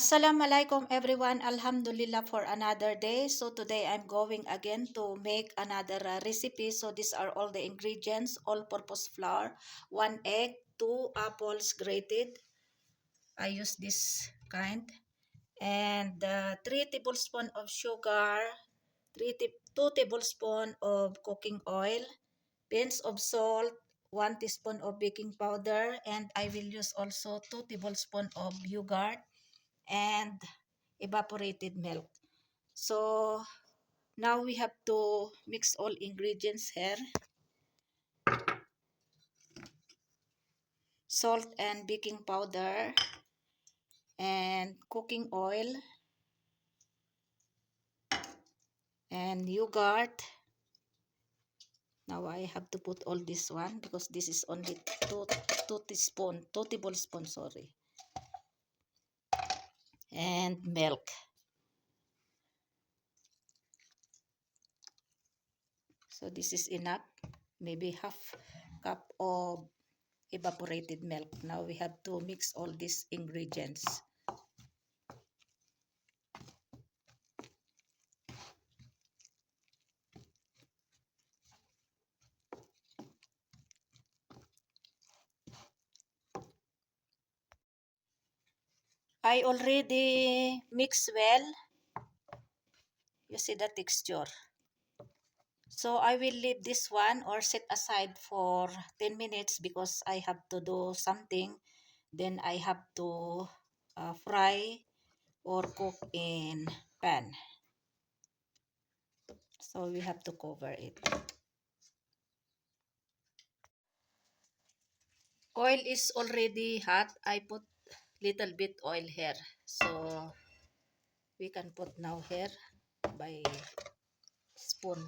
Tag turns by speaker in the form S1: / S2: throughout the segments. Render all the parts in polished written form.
S1: Assalamualaikum everyone. Alhamdulillah for another day. So today I'm going again to make another recipe. So these are all the ingredients: all-purpose flour, 1 egg, 2 apples grated. I use this kind, and 3 tablespoons of sugar, 2 tablespoons of cooking oil, pinch of salt, 1 teaspoon of baking powder, and I will use also 2 tablespoons of yogurt and evaporated milk. So now we have to mix all ingredients here. Salt and baking powder and cooking oil and yogurt. Now I have to put all this one because this is only two tablespoons, sorry. And milk. So this is enough. Maybe half cup of evaporated milk. Now we have to mix all these ingredients. I already mix well. You see the texture. So I will leave this one or set aside for 10 minutes because I have to do something. Then I have to fry or cook in pan. So we have to cover it. Oil is already hot. I put little bit oil here. So we can put now here by spoon.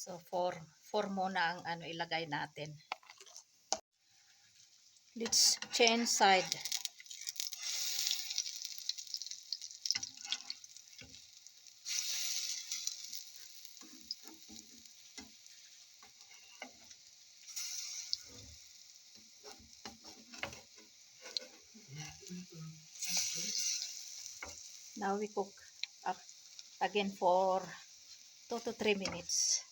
S1: So four muna ang ano ilagay natin. Let's change side. Now we cook up again for 2 to 3 minutes.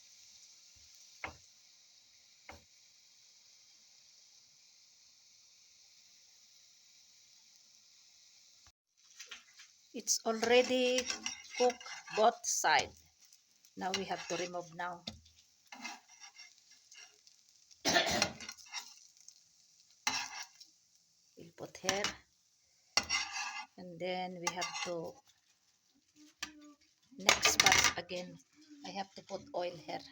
S1: It's already cooked both sides. Now we have to remove now. We'll put here. And then we have to next batch again. I have to put oil here.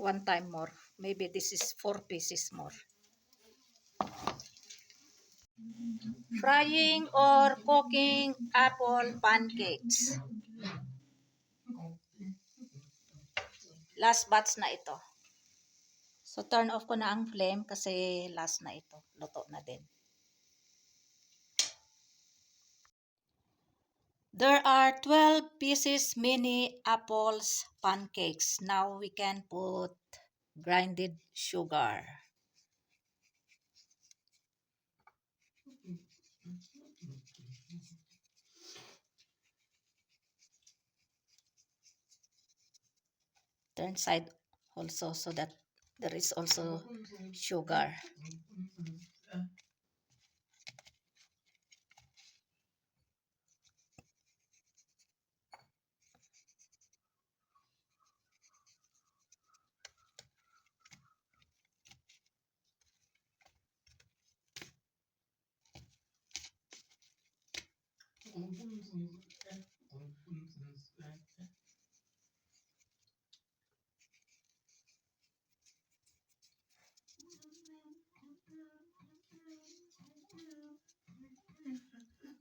S1: One time more. Maybe this is 4 pieces more. Frying or cooking apple pancakes. Last batch na ito. So turn off ko na ang flame kasi last na ito. Luto na din. There are 12 pieces mini apples pancakes. Now we can put grinded sugar. Turn side also so that there is also sugar.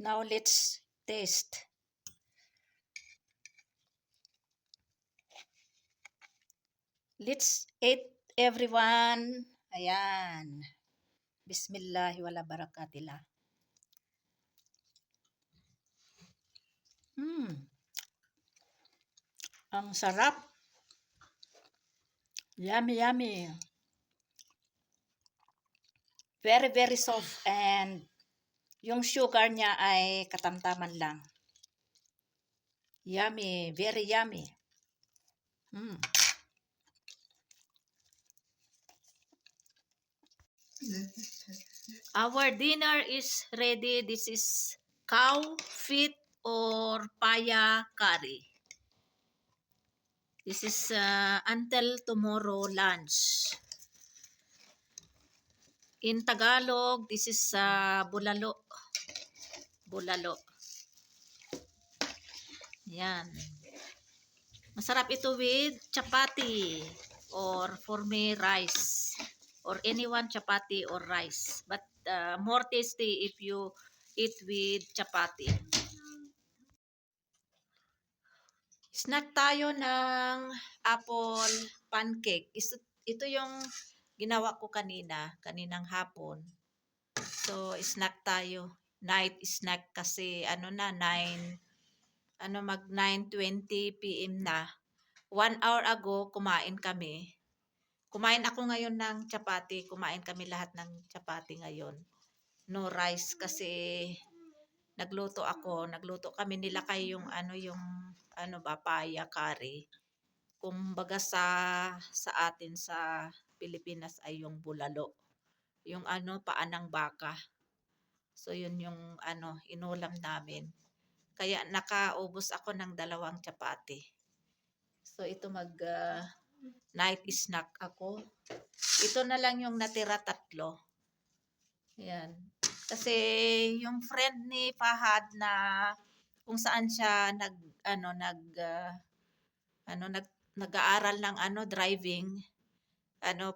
S1: Now let's taste. Let's eat, everyone. Ayan. Bismillah wala barakatillah. Ang sarap. Yummy, yummy. Very, very soft and yung sugar niya ay katamtaman lang. Yummy, very yummy. Our dinner is ready. This is cow feet or paya curry. This is until tomorrow lunch. In Tagalog, this is bulalo. Bulalo. Yan. Masarap ito with chapati or for me rice. Or anyone chapati or rice. But more tasty if you eat with chapati. Snack tayo ng apple pancake. Ito yung ginawa ko kaninang hapon. So, snack tayo. Night snack kasi mag 9:20 PM na. 1 hour ago, kumain kami. Kumain ako ngayon ng chapati. Kumain kami lahat ng chapati ngayon. No rice kasi nagluto ako. Nagluto kami nila kay yung papaya curry. Kumbaga sa atin sa Pilipinas ay yung bulalo. Yung paa ng baka. So yun yung inulam namin. Kaya nakaubos ako ng 2 chapati. So ito night snack ako. Ito na lang yung natira 3. Yan. Kasi yung friend ni Fahad na kung saan siya nag-aaral ng driving,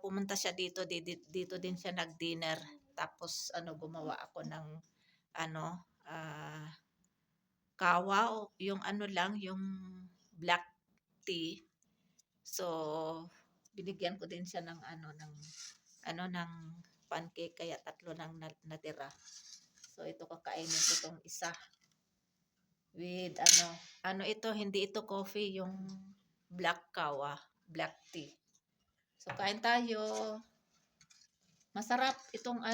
S1: pumunta siya dito din siya nag-dinner. Tapos gumawa ako ng kawa o yung yung black tea. So binigyan ko din siya ng ng pancake, kaya 3 nang natira. So ito kakainin ko tong isa with ito, hindi ito coffee, yung black kawa, black tea. So kain tayo. Masarap itong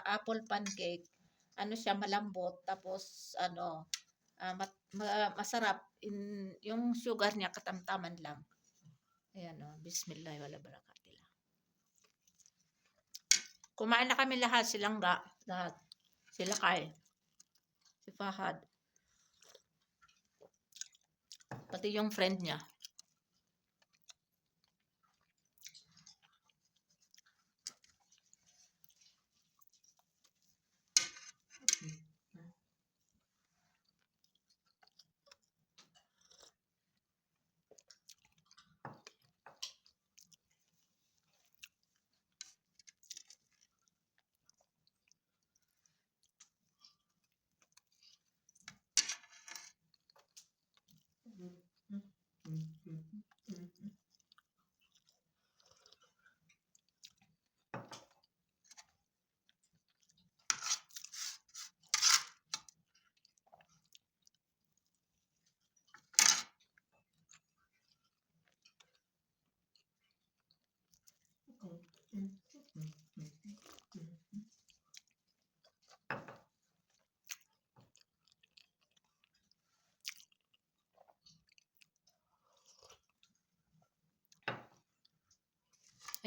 S1: apple pancake. Siya malambot, tapos masarap. Yung sugar niya katamtaman lang. Ayan bismillah wala barakatillah. Kumain na kami lahat, lahat. Sila Kay, si Fahad. Pati yung friend niya.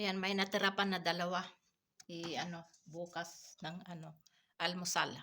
S1: Ayan, may natira pa na dalawa. Bukas ng almusal.